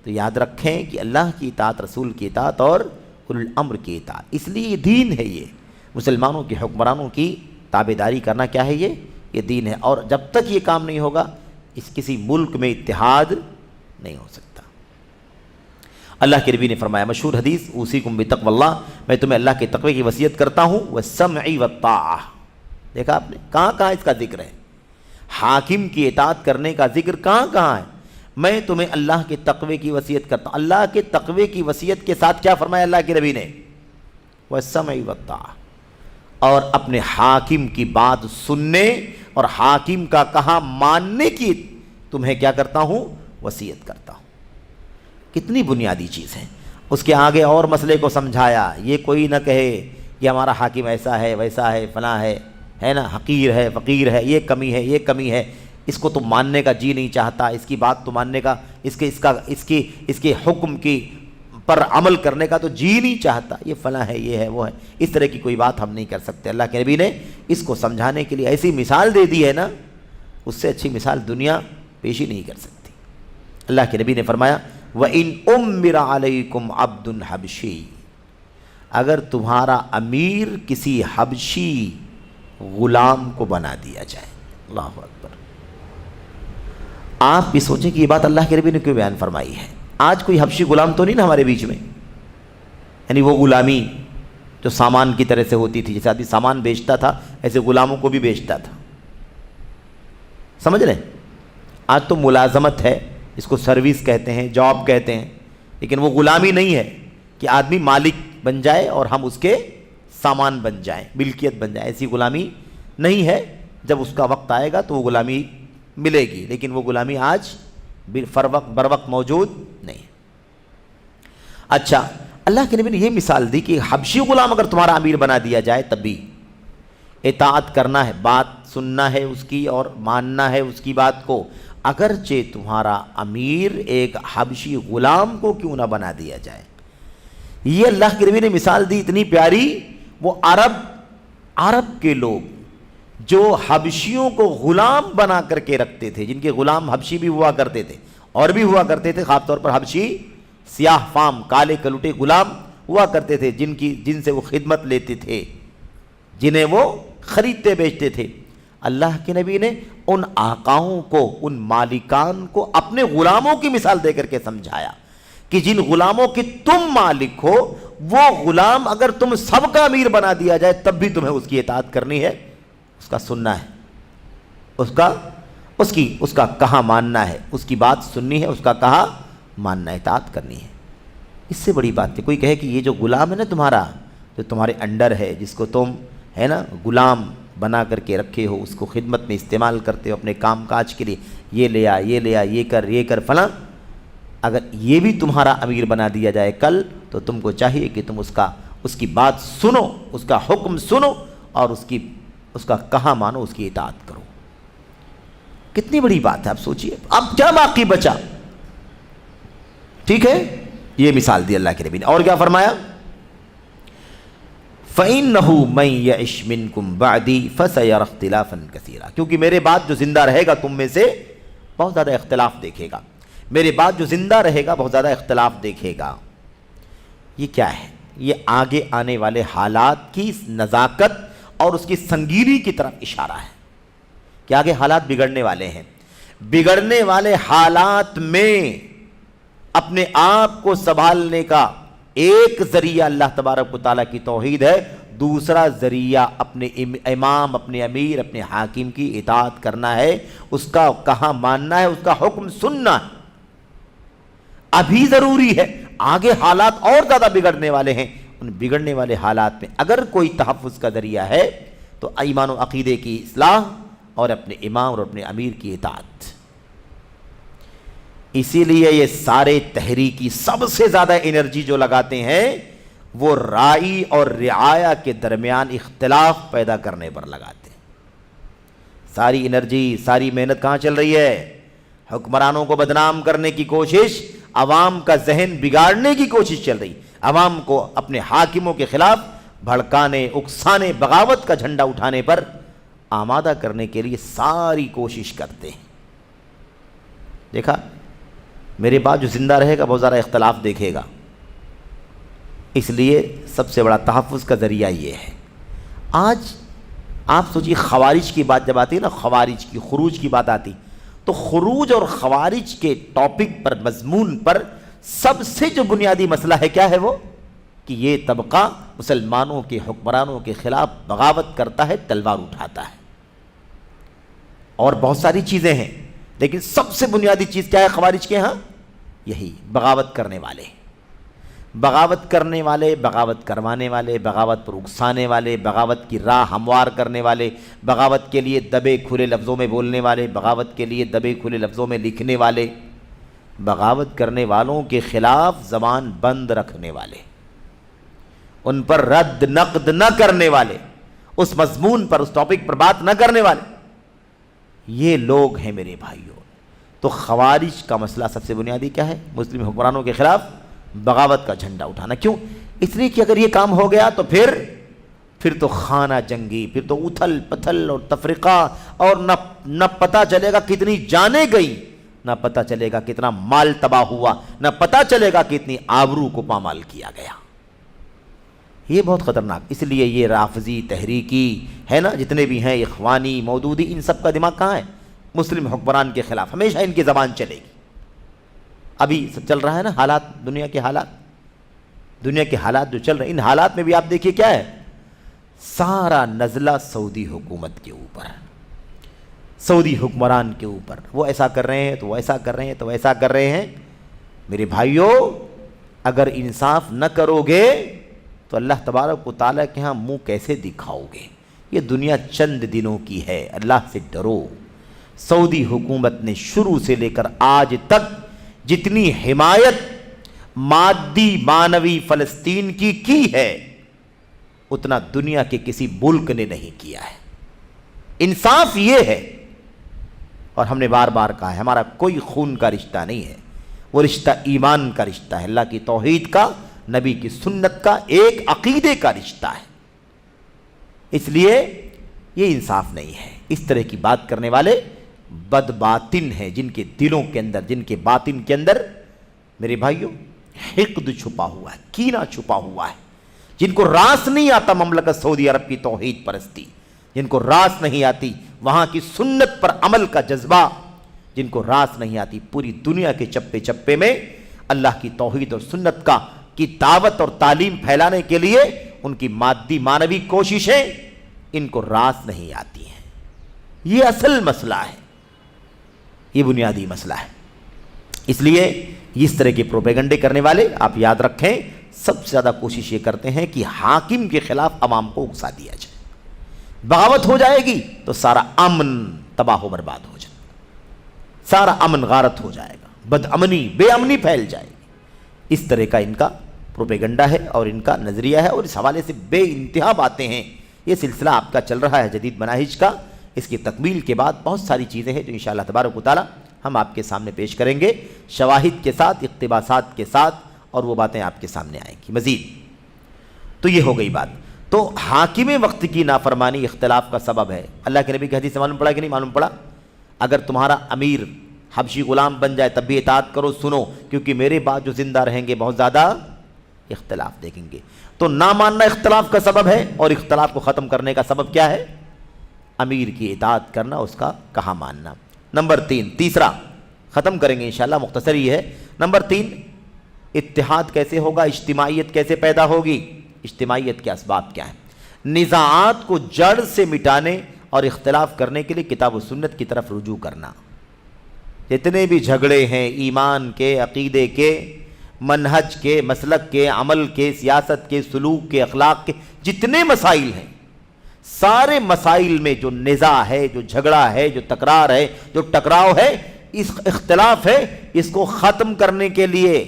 تو یاد رکھیں کہ اللہ کی اطاعت، رسول کی اطاعت اور اولی الامر کی اطاعت، اس لیے یہ دین ہے، یہ مسلمانوں کے حکمرانوں کی تابعداری کرنا کیا ہے؟ یہ دین ہے، اور جب تک یہ کام نہیں ہوگا کسی ملک میں اتحاد نہیں ہو سکتا۔ اللہ کے نبی نے فرمایا، مشہور حدیث، اوصیکم بتقوی اللہ، میں تمہیں اللہ کے تقوی کی وصیت کرتا ہوں، والسمع والطاعہ۔ دیکھا آپ نے کہاں کہاں اس کا ذکر ہے؟ حاکم کی اطاعت کرنے کا ذکر کہاں کہاں ہے؟ میں تمہیں اللہ کے تقوی کی وصیت کرتا ہوں۔ اللہ کے تقوی کی وصیت کے ساتھ کیا فرمایا اللہ کے نبی نے؟ والسمع والطاعہ، اور اپنے حاکم کی بات سننے اور حاکم کا کہا ماننے کی تمہیں کیا کرتا ہوں؟ وصیت کرتا ہوں۔ کتنی بنیادی چیز ہے۔ اس کے آگے اور مسئلے کو سمجھایا، یہ کوئی نہ کہے کہ ہمارا حاکم ایسا ہے ویسا ہے فلاں ہے نا، حقیر ہے فقیر ہے، یہ کمی ہے، اس کو تو ماننے کا جی نہیں چاہتا، اس کی بات تو ماننے کا، اس کے حکم کی پر عمل کرنے کا تو جی نہیں چاہتا، یہ فلاں ہے، یہ ہے وہ ہے، اس طرح کی کوئی بات ہم نہیں کر سکتے۔ اللہ کے نبی نے اس کو سمجھانے کے لیے ایسی مثال دے دی ہے نا، اس سے اچھی مثال دنیا پیش ہی نہیں کر سکتی۔ اللہ کے نبی نے فرمایا، وَإِنْ أُمِّرَ عَلَيْكُمْ عَبْدٌ حَبْشِيٌّ، اگر تمہارا امیر کسی حبشی غلام کو بنا دیا جائے۔ اللہ اکبر۔ آپ بھی سوچیں کہ یہ بات اللہ کے نبی نے کیوں بیان فرمائی ہے؟ آج کوئی حبشی غلام تو نہیں نا ہمارے بیچ میں، یعنی وہ غلامی جو سامان کی طرح سے ہوتی تھی، جیسے آدمی سامان بیچتا تھا ایسے غلاموں کو بھی بیچتا تھا، سمجھ رہے ہیں؟ آج تو ملازمت ہے، اس کو سروس کہتے ہیں، جاب کہتے ہیں، لیکن وہ غلامی نہیں ہے کہ آدمی مالک بن جائے اور ہم اس کے سامان بن جائیں، ملکیت بن جائے، ایسی غلامی نہیں ہے۔ جب اس کا وقت آئے گا تو وہ غلامی ملے گی، لیکن وہ غلامی آج بر وقت موجود نہیں ہے۔ اچھا، اللہ کے نبی نے یہ مثال دی کہ حبشی غلام اگر تمہارا امیر بنا دیا جائے تب بھی اطاعت کرنا ہے، بات سننا ہے اس کی اور ماننا ہے اس کی بات کو، اگرچہ تمہارا امیر ایک حبشی غلام کو کیوں نہ بنا دیا جائے۔ یہ اللہ کے نبی نے مثال دی اتنی پیاری، وہ عرب کے لوگ جو حبشیوں کو غلام بنا کر کے رکھتے تھے، جن کے غلام حبشی بھی ہوا کرتے تھے اور بھی ہوا کرتے تھے، خاص طور پر حبشی سیاہ فام کالے کلوٹے غلام ہوا کرتے تھے، جن سے وہ خدمت لیتے تھے، جنہیں وہ خریدتے بیچتے تھے۔ اللہ کے نبی نے ان آقاؤں کو، ان مالکان کو اپنے غلاموں کی مثال دے کر کے سمجھایا کہ جن غلاموں کی تم مالک ہو، وہ غلام اگر تم سب کا امیر بنا دیا جائے تب بھی تمہیں اس کی اطاعت کرنی ہے، اس کا سننا ہے، اس کا کہا ماننا ہے، اس کی بات سننی ہے، اس کا کہا ماننا، اطاعت کرنی ہے۔ اس سے بڑی بات ہے کوئی کہے کہ یہ جو غلام ہے نا تمہارا، جو تمہارے انڈر ہے، جس کو تم ہے نا غلام بنا کر کے رکھے ہو، اس کو خدمت میں استعمال کرتے ہو اپنے کام کاج کے لیے، یہ لے آ، یہ کر فلاں، اگر یہ بھی تمہارا امیر بنا دیا جائے کل، تو تم کو چاہیے کہ تم اس کی بات سنو، اس کا حکم سنو اور اس کا کہا مانو، اس کی اطاعت کرو۔ کتنی بڑی بات ہے، آپ سوچئے اب کیا باقی بچا؟ ٹھیک ہے، یہ مثال دی اللہ کے نبی نے۔ اور کیا فرمایا؟ فَإِنَّهُ مَن يَعِشْ مِنْكُمْ بَعْدِي فَسَيَرَى اخْتِلَافًا كَثِيرًا، کیونکہ میرے بعد جو زندہ رہے گا تم میں سے بہت زیادہ اختلاف دیکھے گا۔ میرے بعد جو زندہ رہے گا بہت زیادہ اختلاف دیکھے گا۔ یہ کیا ہے؟ یہ آگے آنے والے حالات کی نزاکت اور اس کی سنگینی کی طرف اشارہ ہے کہ آگے حالات بگڑنے والے ہیں۔ بگڑنے والے حالات میں اپنے آپ کو سنبھالنے کا ایک ذریعہ اللہ تبارک و تعالیٰ کی توحید ہے، دوسرا ذریعہ اپنے امام، اپنے امیر، اپنے حاکم کی اطاعت کرنا ہے، اس کا کہا ماننا ہے، اس کا حکم سننا ہے۔ ابھی ضروری ہے، آگے حالات اور زیادہ بگڑنے والے ہیں، ان بگڑنے والے حالات میں اگر کوئی تحفظ کا ذریعہ ہے تو ایمان و عقیدے کی اصلاح اور اپنے امام اور اپنے امیر کی اطاعت۔ اسی لیے یہ سارے تحریکی سب سے زیادہ انرجی جو لگاتے ہیں وہ رائی اور رعایا کے درمیان اختلاف پیدا کرنے پر لگاتے ہیں۔ ساری انرجی، ساری محنت کہاں چل رہی ہے؟ حکمرانوں کو بدنام کرنے کی کوشش، عوام کا ذہن بگاڑنے کی کوشش چل رہی، عوام کو اپنے حاکموں کے خلاف بھڑکانے، اکسانے، بغاوت کا جھنڈا اٹھانے پر آمادہ کرنے کے لیے ساری کوشش کرتے ہیں۔ دیکھا، میرے بعد جو زندہ رہے گا بہت زیادہ اختلاف دیکھے گا، اس لیے سب سے بڑا تحفظ کا ذریعہ یہ ہے۔ آج آپ سوچیے خوارج کی بات جب آتی ہے نا، خوارج کی، خروج کی بات آتی، تو خروج اور خوارج کے ٹاپک پر، مضمون پر سب سے جو بنیادی مسئلہ ہے کیا ہے وہ؟ کہ یہ طبقہ مسلمانوں کے حکمرانوں کے خلاف بغاوت کرتا ہے، تلوار اٹھاتا ہے، اور بہت ساری چیزیں ہیں، لیکن سب سے بنیادی چیز کیا ہے خوارج کے ہاں؟ یہی بغاوت کرنے والے، بغاوت کرنے والے، بغاوت کروانے والے، بغاوت پر اکسانے والے، بغاوت کی راہ ہموار کرنے والے، بغاوت کے لیے دبے کھلے لفظوں میں بولنے والے، بغاوت کے لیے دبے کھلے لفظوں میں لکھنے والے، بغاوت کرنے والوں کے خلاف زبان بند رکھنے والے، ان پر رد نقد نہ کرنے والے، اس مضمون پر، اس ٹاپک پر بات نہ کرنے والے، یہ لوگ ہیں میرے بھائیوں۔ تو خوارج کا مسئلہ سب سے بنیادی کیا ہے؟ مسلم حکمرانوں کے خلاف بغاوت کا جھنڈا اٹھانا۔ کیوں؟ اس لیے کہ اگر یہ کام ہو گیا تو پھر تو خانہ جنگی، پھر تو اتھل پتھل اور تفرقہ، اور نہ پتہ چلے گا کتنی جانیں گئی، نہ پتہ چلے گا کتنا مال تباہ ہوا، نہ پتہ چلے گا کتنی آبرو کو پامال کیا گیا۔ یہ بہت خطرناک، اس لیے یہ رافضی، تحریکی ہے نا، جتنے بھی ہیں، اخوانی، مودودی، ان سب کا دماغ کہاں ہے؟ مسلم حکمران کے خلاف، ہمیشہ ان کی زبان چلے گی۔ ابھی سب چل رہا ہے نا حالات، دنیا کے حالات جو چل رہے ہیں، ان حالات میں بھی آپ دیکھیے کیا ہے، سارا نزلہ سعودی حکومت کے اوپر، سعودی حکمران کے اوپر، وہ ایسا کر رہے ہیں تو وہ ایسا کر رہے ہیں تو وہ ایسا کر رہے ہیں۔ میرے بھائیوں، اگر انصاف نہ کرو گے تو اللہ تبارک و تعالیٰ کے ہاں منہ کیسے دکھاؤ گے؟ یہ دنیا چند دنوں کی ہے، اللہ سے ڈرو۔ سعودی حکومت نے شروع سے لے کر آج تک جتنی حمایت مادی معنوی فلسطین کی ہے، اتنا دنیا کے کسی ملک نے نہیں کیا ہے۔ انصاف یہ ہے، اور ہم نے بار بار کہا ہے، ہمارا کوئی خون کا رشتہ نہیں ہے، وہ رشتہ ایمان کا رشتہ ہے، اللہ کی توحید کا، نبی کی سنت کا، ایک عقیدے کا رشتہ ہے۔ اس لیے یہ انصاف نہیں ہے۔ اس طرح کی بات کرنے والے بد باطن ہیں، جن کے دلوں کے اندر، جن کے باطن کے اندر میرے بھائیوں حقد چھپا ہوا ہے، کینہ چھپا ہوا ہے، جن کو راس نہیں آتا مملکت سعودی عرب کی توحید پرستی، جن کو راس نہیں آتی وہاں کی سنت پر عمل کا جذبہ، جن کو راس نہیں آتی پوری دنیا کے چپے چپے میں اللہ کی توحید اور سنت کی دعوت اور تعلیم پھیلانے کے لیے ان کی مادی معنوی کوششیں ان کو راس نہیں آتی ہیں۔ یہ اصل مسئلہ ہے، یہ بنیادی مسئلہ ہے۔ اس لیے اس طرح کے پروپیگنڈے کرنے والے، آپ یاد رکھیں، سب سے زیادہ کوشش یہ کرتے ہیں کہ حاکم کے خلاف عوام کو اکسا دیا جائے، بغاوت ہو جائے گی تو سارا امن تباہ و برباد ہو جائے، سارا امن غارت ہو جائے گا، بد امنی، بے امنی پھیل جائے گی۔ اس طرح کا ان کا پروپیگنڈا ہے اور ان کا نظریہ ہے، اور اس حوالے سے بے انتہا باتیں ہیں۔ یہ سلسلہ آپ کا چل رہا ہے جدید مناہج کا، اس کی تکمیل کے بعد بہت ساری چیزیں ہیں جو انشاءاللہ تبارک و تعالی ہم آپ کے سامنے پیش کریں گے، شواہد کے ساتھ، اقتباسات کے ساتھ، اور وہ باتیں آپ کے سامنے آئیں گی مزید۔ تو یہ ہو گئی بات۔ تو حاکم وقت کی نافرمانی اختلاف کا سبب ہے۔ اللہ کے نبی کی حدیث سے معلوم پڑا کہ نہیں معلوم پڑا؟ اگر تمہارا امیر حبشی غلام بن جائے تب بھی اطاعت کرو، سنو، کیونکہ میرے بعد جو زندہ رہیں گے بہت زیادہ اختلاف دیکھیں گے۔ تو نہ ماننا اختلاف کا سبب ہے، اور اختلاف کو ختم کرنے کا سبب کیا ہے؟ امیر کی اطاعت کرنا، اس کا کہا ماننا۔ نمبر 3، تیسرا ختم کریں گے انشاءاللہ، مختصر ہی ہے۔ نمبر 3، اتحاد کیسے ہوگا، اجتماعیت کیسے پیدا ہوگی؟ اجتماعیت کے اسباب کیا ہیں؟ نزاعات کو جڑ سے مٹانے اور اختلاف کرنے کے لیے کتاب و سنت کی طرف رجوع کرنا۔ جتنے بھی جھگڑے ہیں ایمان کے، عقیدے کے، منہج کے، مسلک کے، عمل کے، سیاست کے، سلوک کے، اخلاق کے، جتنے مسائل ہیں، سارے مسائل میں جو نزاع ہے، جو جھگڑا ہے، جو تکرار ہے، جو ٹکراؤ ہے، اس اختلاف ہے، اس کو ختم کرنے کے لیے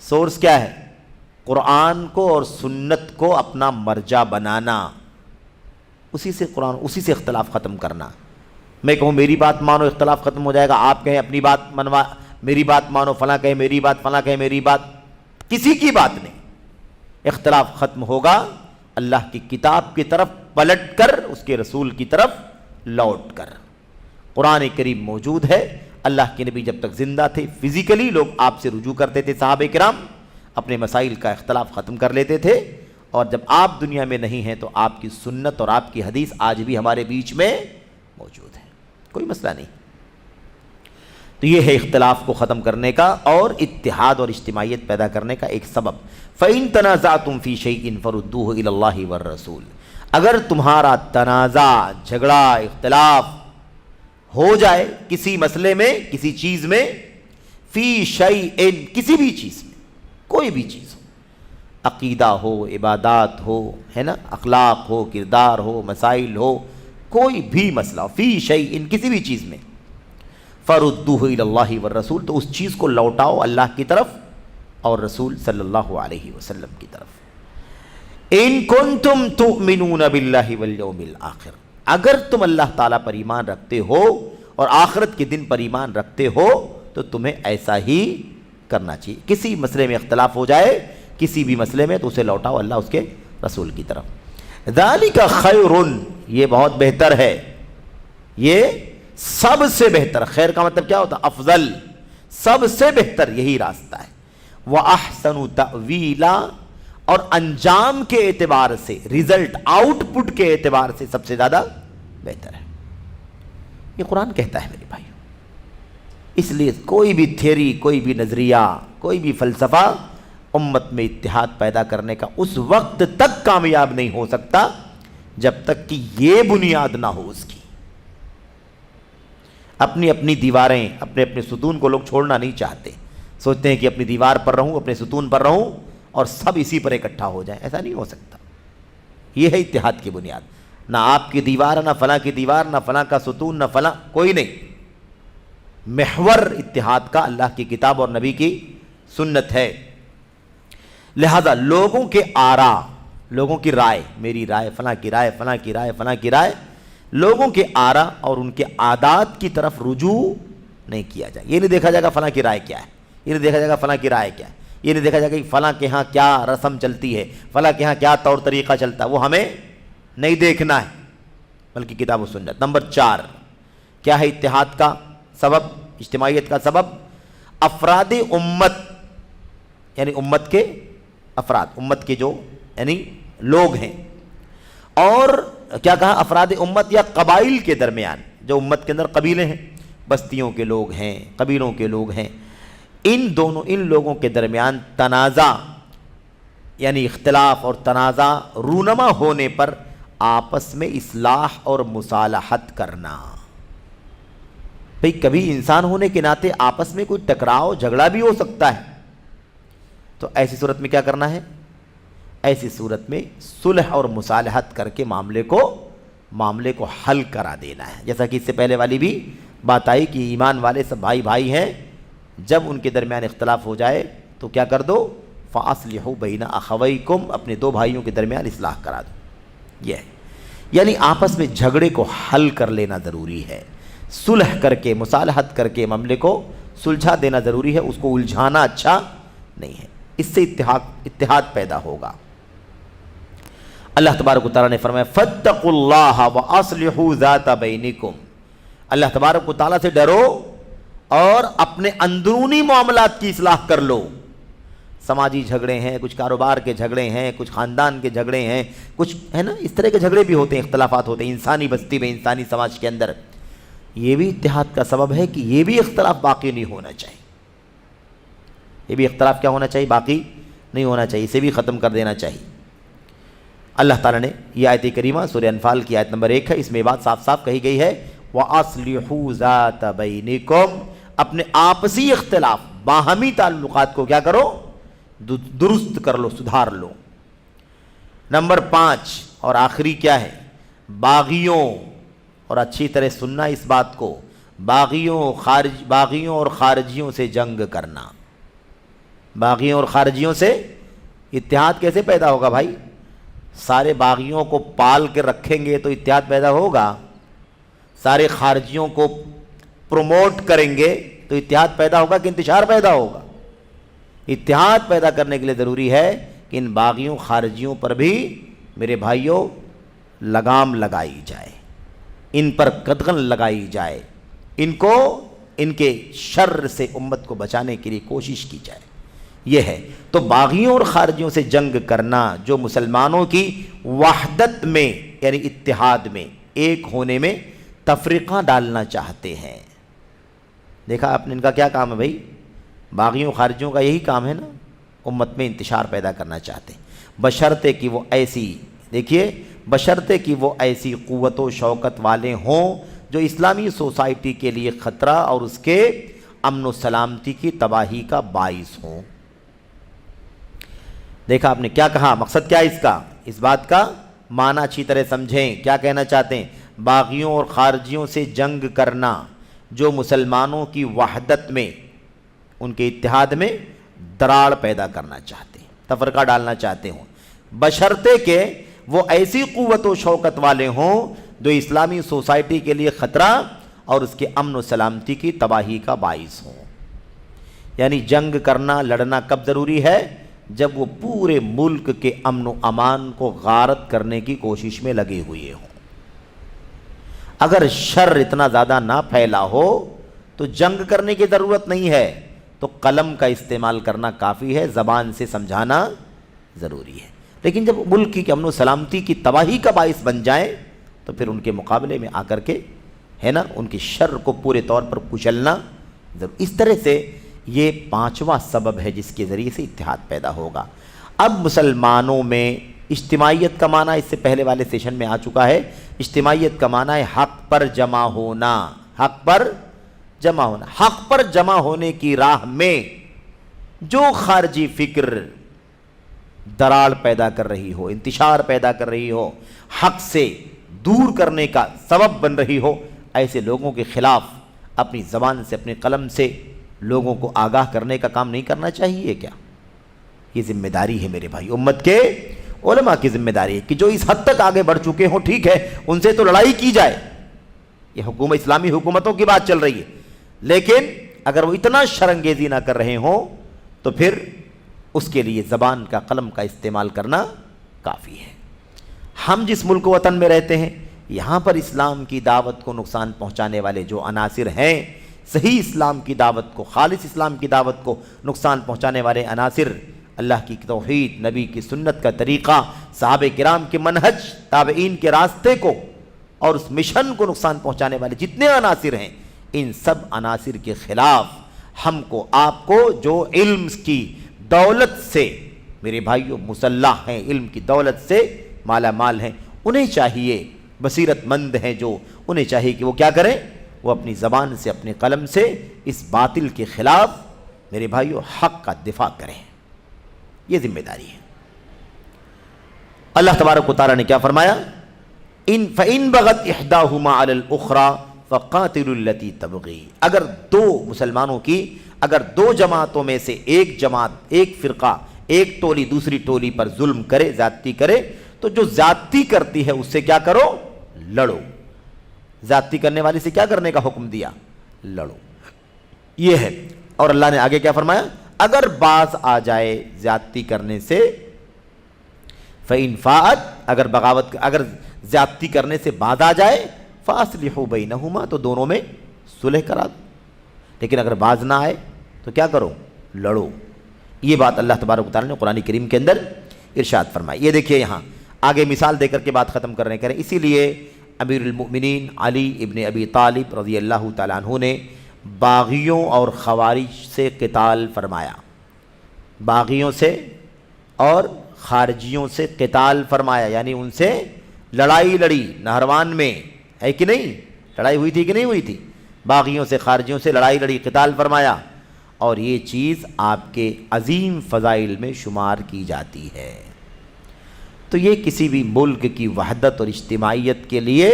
سورس کیا ہے؟ قرآن کو اور سنت کو اپنا مرجع بنانا، اسی سے قرآن، اسی سے اختلاف ختم کرنا۔ میں کہوں میری بات مانو، اختلاف ختم ہو جائے گا، آپ کہیں اپنی بات منوا، میری بات مانو، فلاں کہے میری بات، فلاں کہے میری بات، کسی کی بات نہیں، اختلاف ختم ہوگا اللہ کی کتاب کی طرف پلٹ کر، اس کے رسول کی طرف لوٹ کر۔ قرآن کریم موجود ہے، اللہ کے نبی جب تک زندہ تھے فزیکلی لوگ آپ سے رجوع کرتے تھے، صحابہ کرام اپنے مسائل کا اختلاف ختم کر لیتے تھے، اور جب آپ دنیا میں نہیں ہیں تو آپ کی سنت اور آپ کی حدیث آج بھی ہمارے بیچ میں موجود ہے، کوئی مسئلہ نہیں۔ تو یہ ہے اختلاف کو ختم کرنے کا اور اتحاد اور اجتماعیت پیدا کرنے کا ایک سبب۔ فَإِن تَنَازَعْتُمْ فِي شَيْءٍ فَرُدُّوهُ إِلَى اللَّهِ وَالرَّسُولِ، اگر تمہارا تنازع، جھگڑا، اختلاف ہو جائے کسی مسئلے میں، کسی چیز میں، فی شیء، کسی بھی چیز میں، کوئی بھی چیز ہو، عقیدہ ہو، عبادات ہو، ہے نا، اخلاق ہو، کردار ہو، مسائل ہو، کوئی بھی مسئلہ ہو، فی شیء، کسی بھی چیز میں، فَرُدُّوهُ إِلَى اللَّهِ وَالرَّسُولِ، تو اس چیز کو لوٹاؤ اللہ کی طرف اور رسول صلی اللہ علیہ وسلم کی طرف۔ إِن كُنتُمْ تُؤْمِنُونَ بِاللَّهِ وَالْيَوْمِ الْآخِرِ، اگر تم اللہ تعالیٰ پر ایمان رکھتے ہو اور آخرت کے دن پر ایمان رکھتے ہو تو تمہیں ایسا ہی کرنا چاہیے۔ کسی مسئلے میں اختلاف ہو جائے، کسی بھی مسئلے میں، تو اسے لوٹاؤ اللہ اس کے رسول کی طرف۔ ذَلِكَ خَيْرٌ، یہ بہت بہتر ہے، یہ سب سے بہتر، خیر کا مطلب کیا ہوتا؟ افضل، سب سے بہتر یہی راستہ ہے۔ وَأَحْسَنُ تَأْوِيلًا، اور انجام کے اعتبار سے، ریزلٹ، آؤٹ پٹ کے اعتبار سے سب سے زیادہ بہتر ہے۔ یہ قرآن کہتا ہے میرے بھائی، اس لیے کوئی بھی تھیوری، کوئی بھی نظریہ، کوئی بھی فلسفہ امت میں اتحاد پیدا کرنے کا اس وقت تک کامیاب نہیں ہو سکتا جب تک کہ یہ بنیاد نہ ہو اس کی۔ اپنی اپنی دیواریں، اپنے اپنے ستون کو لوگ چھوڑنا نہیں چاہتے، سوچتے ہیں کہ اپنی دیوار پر رہوں، اپنے ستون پر رہوں اور سب اسی پر اکٹھا ہو جائیں، ایسا نہیں ہو سکتا۔ یہ ہے اتحاد کی بنیاد، نہ آپ کی دیوار، نہ فلاں کی دیوار، نہ فلاں کا ستون، نہ فلاں، کوئی نہیں۔ محور اتحاد کا اللہ کی کتاب اور نبی کی سنت ہے۔ لہذا لوگوں کے آرا، لوگوں کی رائے، میری رائے، فلاں کی رائے، فلاں کی رائے، فلاں کی رائے، لوگوں کے آرا اور ان کے عادات کی طرف رجوع نہیں کیا جائے۔ یہ نہیں دیکھا جائے گا فلاں کی رائے کیا ہے، یہ نہیں دیکھا جائے گا فلاں کی رائے کیا ہے، یہ نہیں دیکھا جائے گا کہ فلاں کے ہاں کیا رسم چلتی ہے، فلاں کے ہاں کیا طور طریقہ چلتا ہے، وہ ہمیں نہیں دیکھنا ہے، بلکہ کتاب و سنت۔ نمبر 4، کیا ہے اتحاد کا سبب، اجتماعیت کا سبب؟ افراد امت، یعنی امت کے افراد، امت کے جو یعنی لوگ ہیں، اور کیا کہا؟ افراد امت یا قبائل کے درمیان، جو امت کے اندر قبیلے ہیں، بستیوں کے لوگ ہیں، قبیلوں کے لوگ ہیں، ان لوگوں کے درمیان تنازع یعنی اختلاف اور تنازع رونما ہونے پر آپس میں اصلاح اور مصالحت کرنا۔ بھئی کبھی انسان ہونے کے ناطے آپس میں کوئی ٹکراؤ، جھگڑا بھی ہو سکتا ہے، تو ایسی صورت میں کیا کرنا ہے؟ ایسی صورت میں صلح اور مصالحت کر کے معاملے کو حل کرا دینا ہے۔ جیسا کہ اس سے پہلے والی بھی بات آئی کہ ایمان والے سب بھائی بھائی ہیں، جب ان کے درمیان اختلاف ہو جائے تو کیا کر دو؟ فَأَصْلِحُوا بَيْنَ أَخَوَيْكُمْ، اپنے دو بھائیوں کے درمیان اصلاح کرا دو. یہ ہے، یعنی آپس میں جھگڑے کو حل کر لینا ضروری ہے، صلح کر کے مصالحت کر کے معاملے کو سلجھا دینا ضروری ہے، اس کو الجھانا اچھا نہیں ہے، اس سے اتحاد پیدا ہوگا. اللہ تبارک و تعالیٰ نے فرمایا فَاتَّقُوا اللَّهَ وَأَصْلِحُوا ذَاتَ بَيْنِكُمْ، اللہ تبارک و تعالیٰ سے ڈرو اور اپنے اندرونی معاملات کی اصلاح کر لو. سماجی جھگڑے ہیں، کچھ کاروبار کے جھگڑے ہیں، کچھ خاندان کے جھگڑے ہیں، کچھ ہے نا اس طرح کے جھگڑے بھی ہوتے ہیں، اختلافات ہوتے ہیں انسانی بستی میں، انسانی سماج کے اندر. یہ بھی اتحاد کا سبب ہے کہ یہ بھی اختلاف باقی نہیں ہونا چاہیے، یہ بھی اختلاف کیا ہونا چاہیے؟ باقی نہیں ہونا چاہیے، اسے بھی ختم کر دینا چاہیے. اللہ تعالیٰ نے یہ آیت کریمہ سورہ انفال کی آیت نمبر 1 ہے، اس میں بات صاف صاف کہی گئی ہے وَأَصْلِحُوا ذَاتَ بَيْنِكُمْ، اپنے آپسی اختلاف باہمی تعلقات کو کیا کرو؟ درست کر لو، سدھار لو. نمبر 5 اور آخری کیا ہے؟ باغیوں، اور اچھی طرح سننا اس بات کو، باغیوں اور خارجیوں سے جنگ کرنا. باغیوں اور خارجیوں سے اتحاد کیسے پیدا ہوگا بھائی؟ سارے باغیوں کو پال کے رکھیں گے تو اتحاد پیدا ہوگا، سارے خارجیوں کو پروموٹ کریں گے تو اتحاد پیدا ہوگا کہ انتشار پیدا ہوگا؟ اتحاد پیدا کرنے کے لیے ضروری ہے کہ ان باغیوں خارجیوں پر بھی میرے بھائیوں لگام لگائی جائے، ان پر قدغن لگائی جائے، ان کو ان کے شر سے امت کو بچانے کے لیے کوشش کی جائے. یہ ہے تو باغیوں اور خارجیوں سے جنگ کرنا جو مسلمانوں کی وحدت میں یعنی اتحاد میں، ایک ہونے میں تفریقہ ڈالنا چاہتے ہیں. دیکھا آپ نے ان کا کیا کام ہے بھائی؟ باغیوں خارجیوں کا یہی کام ہے نا، امت میں انتشار پیدا کرنا چاہتے ہیں، بشرطے کہ وہ ایسی، دیکھیے بشرطے کہ وہ ایسی قوت و شوکت والے ہوں جو اسلامی سوسائٹی کے لیے خطرہ اور اس کے امن و سلامتی کی تباہی کا باعث ہوں. دیکھا آپ نے کیا کہا؟ مقصد کیا ہے اس کا؟ اس بات کا معنی اچھی طرح سمجھیں، کیا کہنا چاہتے ہیں؟ باغیوں اور خارجیوں سے جنگ کرنا جو مسلمانوں کی وحدت میں، ان کے اتحاد میں دراڑ پیدا کرنا چاہتے ہیں، تفرقہ ڈالنا چاہتے ہوں، بشرطے کہ وہ ایسی قوت و شوکت والے ہوں جو اسلامی سوسائٹی کے لیے خطرہ اور اس کے امن و سلامتی کی تباہی کا باعث ہوں. یعنی جنگ کرنا، لڑنا کب ضروری ہے؟ جب وہ پورے ملک کے امن و امان کو غارت کرنے کی کوشش میں لگے ہوئے ہوں. اگر شر اتنا زیادہ نہ پھیلا ہو تو جنگ کرنے کی ضرورت نہیں ہے، تو قلم کا استعمال کرنا کافی ہے، زبان سے سمجھانا ضروری ہے. لیکن جب ملک کی امن و سلامتی کی تباہی کا باعث بن جائیں تو پھر ان کے مقابلے میں آ کر کے ہے نا ان کی شر کو پورے طور پر کچلنا ضروری. اس طرح سے یہ 5واں سبب ہے جس کے ذریعے سے اتحاد پیدا ہوگا. اب مسلمانوں میں اجتماعیت کا معنی اس سے پہلے والے سیشن میں آ چکا ہے. اجتماعیت کا معنی ہے حق پر جمع ہونا، حق پر جمع ہونا. حق پر جمع ہونے کی راہ میں جو خارجی فکر دراڑ پیدا کر رہی ہو، انتشار پیدا کر رہی ہو، حق سے دور کرنے کا سبب بن رہی ہو، ایسے لوگوں کے خلاف اپنی زبان سے، اپنے قلم سے لوگوں کو آگاہ کرنے کا کام نہیں کرنا چاہیے کیا؟ یہ ذمہ داری ہے میرے بھائی، امت کے علماء کی ذمہ داری ہے کہ جو اس حد تک آگے بڑھ چکے ہوں ٹھیک ہے، ان سے تو لڑائی کی جائے، یہ حکومت اسلامی حکومتوں کی بات چل رہی ہے، لیکن اگر وہ اتنا شرنگیزی نہ کر رہے ہوں تو پھر اس کے لیے زبان کا، قلم کا استعمال کرنا کافی ہے. ہم جس ملک و وطن میں رہتے ہیں یہاں پر اسلام کی دعوت کو نقصان پہنچانے والے جو عناصر ہیں، صحیح اسلام کی دعوت کو، خالص اسلام کی دعوت کو نقصان پہنچانے والے عناصر، اللہ کی توحید، نبی کی سنت کا طریقہ، صحابہ کرام کے منہج، تابعین کے راستے کو اور اس مشن کو نقصان پہنچانے والے جتنے عناصر ہیں، ان سب عناصر کے خلاف ہم کو، آپ کو، جو علم کی دولت سے میرے بھائیوں مسلح ہیں، علم کی دولت سے مالا مال ہیں، انہیں چاہیے، بصیرت مند ہیں جو، انہیں چاہیے کہ وہ کیا کریں؟ وہ اپنی زبان سے، اپنے قلم سے اس باطل کے خلاف میرے بھائیوں حق کا دفاع کریں. یہ ذمہ داری ہے. اللہ تبارک و تعالیٰ نے کیا فرمایا؟ فَإِن بَغَتْ إِحْدَاهُمَا عَلَى الْأُخْرَى فَقَاتِلُوا الَّتِي تَبْغِي. اگر دو مسلمانوں کی، اگر دو جماعتوں میں سے ایک جماعت، ایک فرقہ ایک ٹولی دوسری ٹولی پر ظلم کرے، زیادتی کرے، تو جو زیادتی کرتی ہے اس سے کیا کرو؟ لڑو۔ زیادتی کرنے والی سے کیا کرنے کا حکم دیا؟ لڑو، یہ ہے۔ اور اللہ نے آگے کیا فرمایا؟ اگر باز آ جائے زیادتی کرنے سے، فَإِنْ فَاءَتْ، اگر زیادتی کرنے سے باز آ جائے، فَأَصْلِحُوا بَيْنَهُمَا، تو دونوں میں صلح کرا دو۔ لیکن اگر باز نہ آئے تو کیا کرو؟ لڑو۔ یہ بات اللہ تبارک و تعالیٰ نے قرآن کریم کے اندر ارشاد فرمائی۔ یہ دیکھیے یہاں آگے مثال دے کر کے بات ختم کرنے کریں، اسی لیے امیر المؤمنین علی ابن ابی طالب رضی اللہ تعالیٰ عنہ نے باغیوں اور خوارج سے قتال فرمایا، باغیوں سے اور خارجیوں سے قتال فرمایا، یعنی ان سے لڑائی لڑی نہروان میں، ہے کہ نہیں؟ لڑائی ہوئی تھی کہ نہیں ہوئی تھی؟ باغیوں سے خارجیوں سے لڑائی لڑی، قتال فرمایا، اور یہ چیز آپ کے عظیم فضائل میں شمار کی جاتی ہے۔ تو یہ کسی بھی ملک کی وحدت اور اجتماعیت کے لیے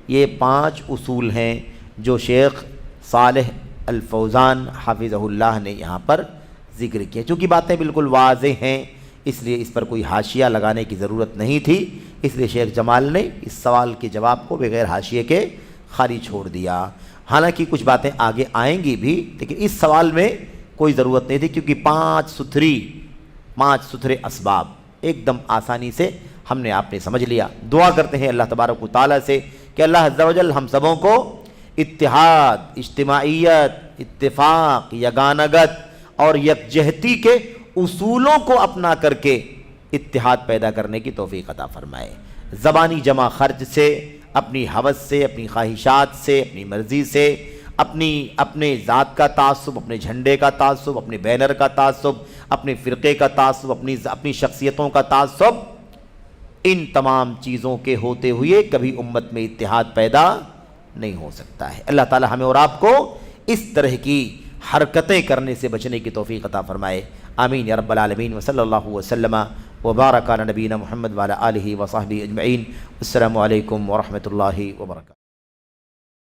یہ 5 اصول ہیں جو شیخ صالح الفوزان حافظہ اللہ نے یہاں پر ذکر کیا۔ چونکہ باتیں بالکل واضح ہیں اس لیے اس پر کوئی حاشیہ لگانے کی ضرورت نہیں تھی، اس لیے شیخ جمال نے اس سوال کے جواب کو بغیر حاشیے کے خالی چھوڑ دیا۔ حالانکہ کچھ باتیں آگے آئیں گی بھی، لیکن اس سوال میں کوئی ضرورت نہیں تھی، کیونکہ 5 ستھرے اسباب ایک دم آسانی سے ہم نے آپ نے سمجھ لیا۔ دعا کرتے ہیں اللہ تبارک و تعالیٰ سے کہ اللہ عز و جل ہم سبوں کو اتحاد، اجتماعیت، اتفاق، یگانگت اور یکجہتی کے اصولوں کو اپنا کر کے اتحاد پیدا کرنے کی توفیق عطا فرمائے۔ زبانی جمع خرچ سے، اپنی ہوس سے، اپنی خواہشات سے، اپنی مرضی سے، اپنے ذات کا تعصب، اپنے جھنڈے کا تعصب، اپنے بینر کا تعصب، اپنے فرقے کا تعصب، اپنی شخصیتوں کا تعصب، ان تمام چیزوں کے ہوتے ہوئے کبھی امت میں اتحاد پیدا نہیں ہو سکتا ہے۔ اللہ تعالی ہمیں اور آپ کو اس طرح کی حرکتیں کرنے سے بچنے کی توفیق عطا فرمائے، آمین یا رب العالمین۔ وصلی اللہ وسلم وبارک علی نبینا محمد وعلی آلہ وصحبہ اجمعین۔ السلام علیکم ورحمۃ اللہ وبرکاتہ۔